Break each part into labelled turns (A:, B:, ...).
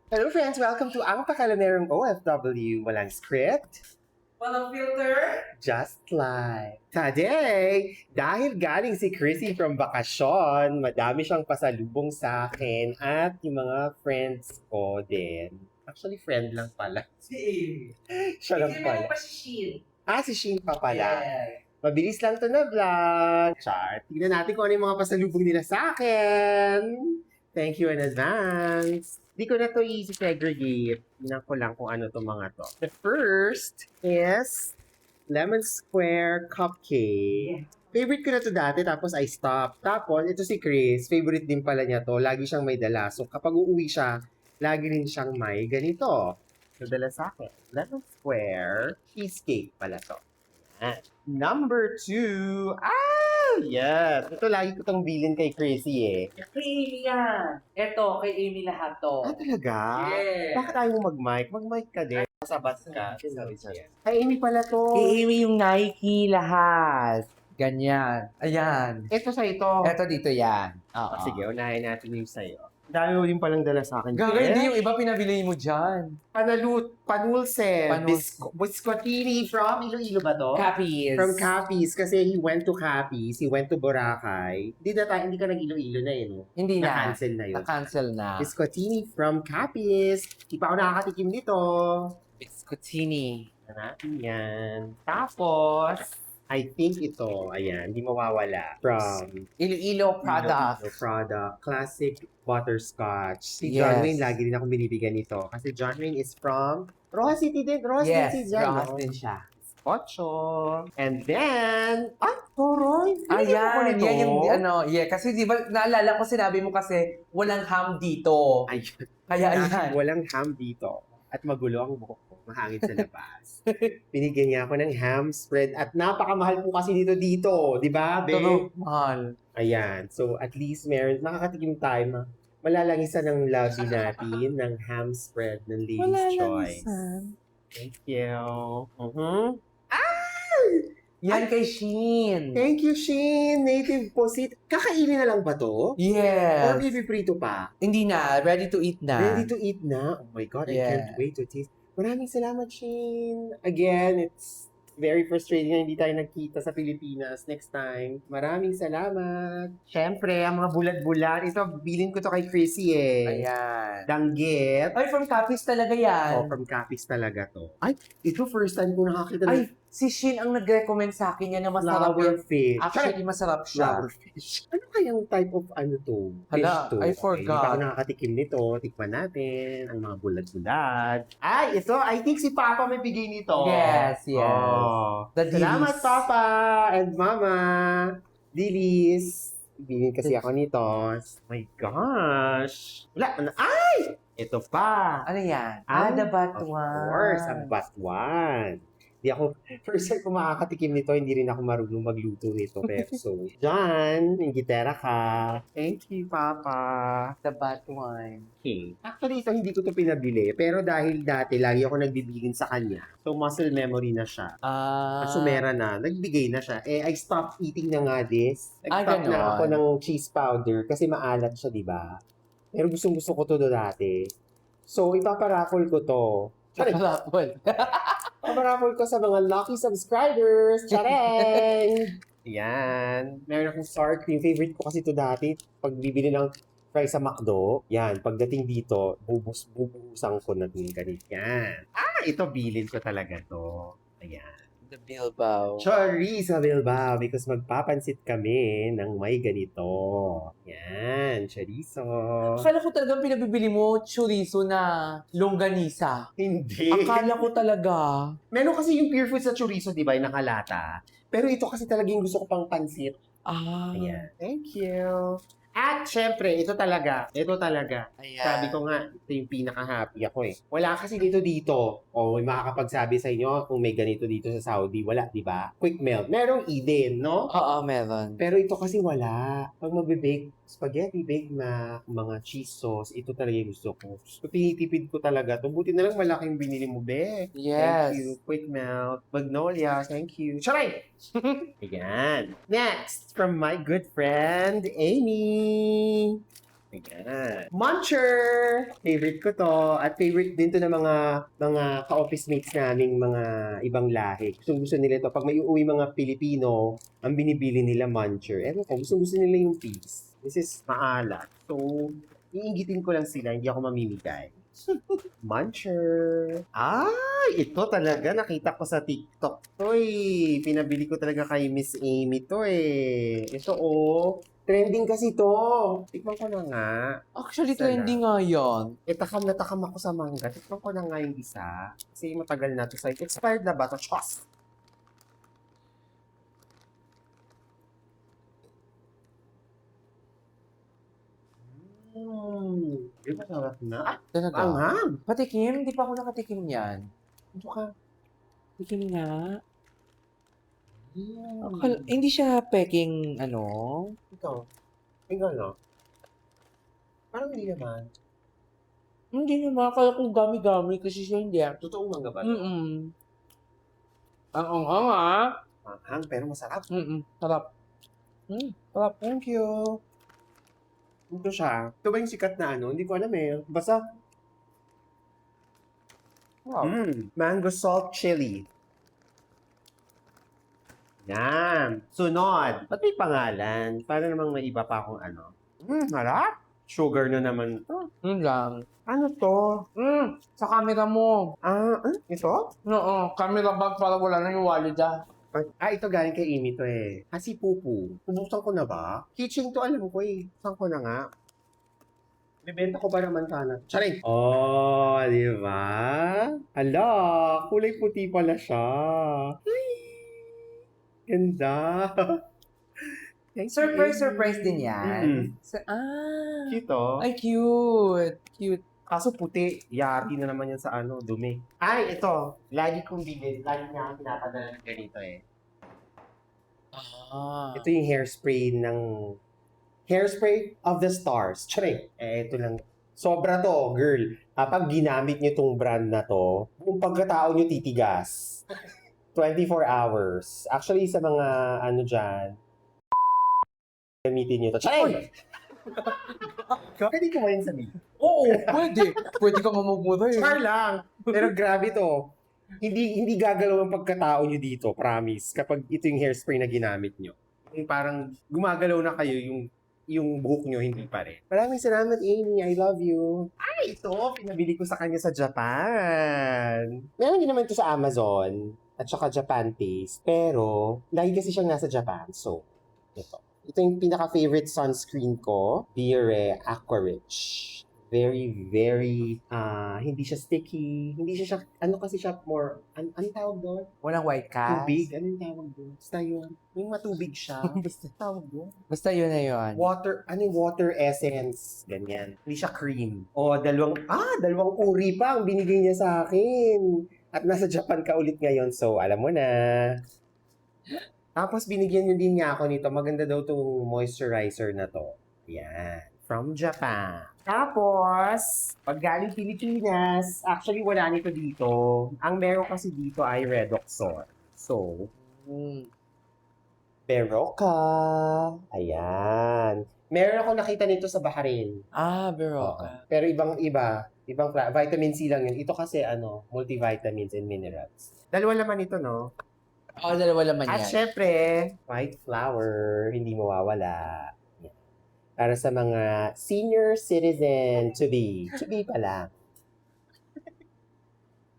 A: Hello friends, welcome to Ang Pakalamerong OFW. Walang script,
B: Walang filter?
A: just live. Today, dahil galing si Chrissy from bakasyon, madami siyang pasalubong sa akin at yung mga friends ko din. Actually, friend lang pala.
B: Si Amy.
A: Siya lang
B: Hindi
A: pala.
B: mo pa si Shin.
A: Si Sheen pa pala.
B: Yeah.
A: Mabilis lang to na vlog. Char. Tignan natin kung ano yung mga pasalubong nila sa akin. Thank you in advance. Di ko na to i-segregate. Tignan ko lang kung ano to mga to. The first is Lemon Square Cupcake. Favorite ko na to dati, tapos I stopped. Tapos, ito si Chris, favorite din pala niya to. Lagi siyang may dala. So, kapag uuwi siya, lagi rin siyang may ganito. Nadala sa akin. Lemon Square Cheesecake pala to. Yan. Number 2. Yes. Ito lagi ko tong bilin kay Chrissy eh.
B: Kay Amy yan. Eto, kay Amy lahat to.
A: Talaga?
B: Yeah.
A: Bakit ayaw mo mag-mic? Mag-mic ka din. Sabat ka. Kay Amy pala to.
B: Kay Amy yung Nike lahat. Ganyan. Ayan.
A: Ito sa ito.
B: Eto dito yan. Oo.
A: Sige, unahin natin yung sa'yo. Dami mo din palang dala sa akin.
B: Gagawin din yung iba pinabili mo dyan.
A: Panulsen.
B: Panulsen.
A: Biscottini from Iloilo ba to?
B: Cappies.
A: From Capiz. Kasi he went to Capiz. He went to Boracay. Hindi ka nag-Iloilo na yun. No?
B: Hindi na.
A: Na-cancel na yun.
B: Na-cancel na.
A: Biscottini from Capiz. Di pa ako nakakatikim nito.
B: Biscottini.
A: Natin yan. Tapos, I think ito, ayan, di mawawala. From
B: Iloilo product.
A: Iloilo product. Classic butterscotch. Si
B: Yes.
A: John Wayne, lagi rin akong binibigyan nito. Kasi John Wayne is from Rojas City din. Rojas
B: Yes,
A: City dyan,
B: Rojas
A: no?
B: din siya.
A: Ocho. And then, Toroy.
B: Ayan, yan yung, kasi di ba, naalala ko, sinabi mo kasi, walang ham dito.
A: Ayun.
B: Kaya ayan.
A: Walang ham dito. At magulo ang buhok ko. Mahangin sa labas. Binigyan niya ako ng ham spread. At napakamahal po kasi dito. Di ba, be?
B: Pero, mahal.
A: Ayan. So, at least meron, makakatikim tayo. Malalangisan ng labi natin ng ham spread ng Lady's Choice. Thank you.
B: Yan kay Shein.
A: Thank you, Sheen. Native Posit. Kakainin na lang ba to? Or
B: Yes.
A: pipiprito pa?
B: Hindi na. Ready to eat na.
A: Ready to eat na? Oh my God, I
B: Yeah.
A: can't wait to taste. Maraming salamat, Sheen. Again, it's very frustrating na hindi tayo nagkita sa Pilipinas next time. Maraming salamat. Siyempre, ang mga bulat-bulat. Ito, bilin ko to kay Chrissy eh.
B: Ayan.
A: Danggit.
B: Ay, from Capiz talaga yan.
A: From Capiz talaga to. Ay, ito first time ko nakakita ng
B: Ay, si Shein ang nag-recommend sa akin yan na masarap
A: flower
B: yan.
A: fish.
B: Actually, masarap siya.
A: Flower fish. Ano kayang type of to? Fish
B: Hala,
A: to?
B: I
A: Okay,
B: forgot.
A: hindi pa ako nakakatikim nito. Tikman natin. Ang mga bulat-bulat. Ay, ito. I think si Papa may bigay nito.
B: Yes, yes.
A: Oh.
B: The
A: Salamat,
B: Dilis.
A: Papa and Mama. Dilis. Bilhin kasi ako nito. Oh my gosh. Wala. Ay! Ito pa.
B: Ano yan?
A: Ang-
B: The
A: Of
B: Batuan.
A: course, ang batuan. Hindi ako, first time ko makakatikim nito, hindi rin ako marunong magluto nito, Pepso. John, yung gitara ka. Thank you, Papa.
B: The Batuan.
A: Okay. Actually, ito hindi ko to pinabili, pero dahil dati, lagi ako nagbibilin sa kanya. So, muscle memory na siya. Asumera na, nagbigay na siya. I stopped eating na nga this. Nag-stop na
B: ganon.
A: ako ng cheese powder kasi maalat siya, di ba? Pero gustong-gusto ko to dati. So, ipaparaffle ko to.
B: Kalapon.
A: Paparapol ko sa mga lucky subscribers. Chareng! Yan. Meron akong sour cream. Favorite ko kasi ito dati. Pag bibili ng fries sa McDo, yan. Pagdating dito, bubuhusan ko na din ganit. Yan. Ito bilin ko talaga to. Ayan.
B: The Bilbao.
A: Chorizo Bilbao because magpapansit kami ng may ganito. Yan. Chorizo.
B: Akala ko talagang pinabibili mo chorizo na longganisa.
A: Hindi.
B: Akala ko talaga.
A: Meron kasi yung pure food sa chorizo, di ba? Yung nakalata. Pero ito kasi talagang gusto ko pang pansit. Ayan. Thank you. At syempre, ito talaga.
B: Ayan.
A: Sabi ko nga, ito yung pinaka-happy ako eh. Wala kasi dito. O may makakapagsabi sa inyo kung may ganito dito sa Saudi. Wala, di ba? Quick melt. Merong Eden, no?
B: Oo, meron.
A: Pero ito kasi wala. Pag magbibake, spaghetti, Big Mac, mga cheese sauce, ito talaga yung gusto ko. So, tinitipid ko talaga to. Buti na lang malaking binili mo, be.
B: Yes.
A: Thank you. Quick melt. Magnolia, thank you. Charay! Ayan. Next, from my good friend, Amy. Ayan. Muncher! Favorite ko to. At favorite din to ng mga ka-office mates naming mga ibang lahi. Gusto nila to. Pag may uuwi mga Pilipino, ang binibili nila Muncher. Ewan ko, gusto nila yung peace. This is maalat. So, iingitin ko lang sila. Hindi ako mamimigay. Muncher. Ay, ito talaga. Nakita ko sa TikTok to eh. Pinabili ko talaga kay Miss Amy to eh. Ito oh. Trending kasi to. Tikman ko na nga.
B: Actually,
A: Sana.
B: trending nga yan.
A: Takam na takam ako sa mangga. Tikman ko na nga yung isa. Kasi matagal na to sa expired na ba to? Chos! Di ba sarap na? Ah,
B: Talaga.
A: anghang!
B: Patikim? Di pa ako nakatikim yan.
A: Ito ka.
B: Tikim nga. Hindi siya peking, ano?
A: Ito. Tingnan no? Parang hindi naman.
B: Hindi naman. Kaya ko gami-gami kasi siya hindi.
A: Totoong mangga ba?
B: Mm-mm. Ang anghang ah.
A: Anghang, pero masarap.
B: Sarap. Sarap.
A: Thank you. Ito siya. Ito ba yung sikat na ano? Hindi ko alam eh. Basta,
B: Wow.
A: mango salt chili. Yan. Sunod. Ba't may pangalan? Para namang may iba pa akong ano. Harap. Sugar na naman to.
B: Yun lang.
A: Ano to?
B: Sa camera mo.
A: Ito?
B: Oo, camera bag para wala na yung wallet ah.
A: Ito galing kay Amy to eh. Si Pupu. Pubusan ko na ba? Kitchen to alam ko eh. Saan ko na nga? Bibenta ko pa naman sana. Charing! Oh, di ba? Hala, kulay puti pala siya. Ay, ganda. Thank you,
B: Surprise
A: Amy.
B: din yan.
A: Cute oh.
B: Ay, cute. Cute.
A: Kaso puti, yari na naman yan sa ano, dumi. Ay, ito. Lagi kong bigay. Lagi nga akong pinapadala ng ganito eh. Ito yung hairspray of the stars. Charing. Ito lang. Sobra to, girl. Kapag ginamit nyo tong brand na to, buong pagkatao nyo titigas. 24 hours. Actually, sa mga ano dyan, gamitin nyo to. Charing! Pwede ko ngayon sabihin.
B: Oo, pwede. Pwede ka mamagmura eh.
A: Char lang. Pero grabe to. Hindi gagalaw ang pagkatao nyo dito, promise. Kapag ito yung hairspray na ginamit nyo. Yung parang gumagalaw na kayo, yung buhok nyo, hindi pa rin. Maraming salamat, Amy. I love you. Ay, ito. Pinabili ko sa kanya sa Japan. Meron din naman ito sa Amazon. At saka Japan Taste. Pero, lagi kasi siyang nasa Japan. So, ito. Ito yung pinaka-favorite sunscreen ko. Biore Aqua Rich. Very, very, hindi siya sticky. Hindi siya, ano kasi siya more, ano tawag doon?
B: Walang white cast.
A: Tubig? Ano yung tawag doon? Basta yun. Yung matubig siya. Basta tawag doon.
B: Basta yun na yun.
A: Water essence. Ganyan. Hindi siya cream. O, dalawang uri pa ang binigay niya sa akin. At nasa Japan ka ulit ngayon. So, alam mo na. Tapos, binigyan niyo din niya ako nito. Maganda daw itong moisturizer na to. Yan. From Japan. Tapos, pag galing Pilipinas, actually wala nito dito. Ang meron kasi dito ay Redoxon. So, Berocca. Ayan. Meron ako nakita nito sa Bahrain.
B: Berocca.
A: Pero ibang vitamin C lang yun. Ito kasi multivitamins and minerals. Dalawa naman ito, no?
B: Dalawa naman
A: At
B: yan.
A: syempre, white flour, hindi mawawala. Para sa mga senior citizen to be pala.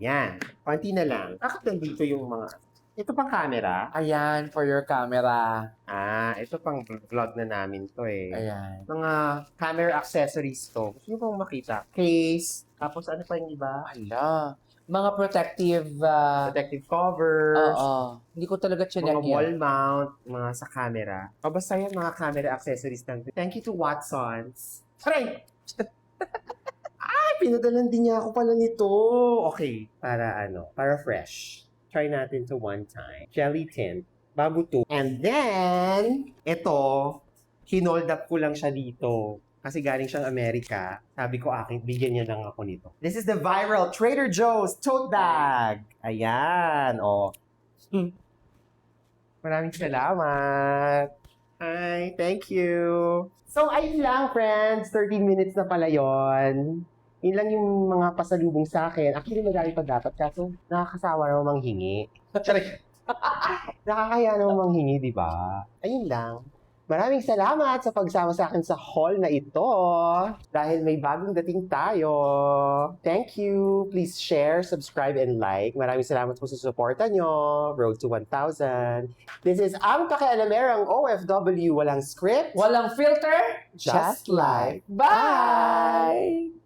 A: Yan. Konti na lang. Bakit nandito yung mga... Ito pang camera?
B: Ayan, for your camera.
A: Ito pang vlog na namin to eh.
B: Ayan.
A: Mga camera accessories to. Gusto nyo bang makita? Case. Tapos ano pa yung iba?
B: Ala. Mga protective...
A: Protective covers.
B: Oo. Hindi ko talaga chinek
A: Mga
B: yan.
A: wall mount. Mga sa camera. O basta yan, mga camera accessories lang. Thank you to Watsons. Aray! Ay, pinadalan din niya ako pala nito. Okay. Para fresh. Try natin to one time. Jelly tint. Bago to. And then, ito, hinold up ko lang siya dito. Kasi galing siyang Amerika. Sabi ko bigyan niya lang ako nito. This is the viral Trader Joe's tote bag. Ayan. Maraming salamat. Ay, thank you. So, ayun lang, friends. 13 minutes na pala yon. Yun lang yung mga pasalubong sa akin. Actually, madami pa dapat. Kaso, nakakasawa naman manghingi. Charik. Nakakaya naman manghingi, di ba? Ayun lang. Maraming salamat sa pagsama sa akin sa haul na ito. Dahil may bagong dating tayo. Thank you. Please share, subscribe, and like. Maraming salamat po sa suporta nyo. Road to 1,000. This is Ang Kakialamerang OFW. Walang script.
B: Walang filter.
A: Just life. Bye!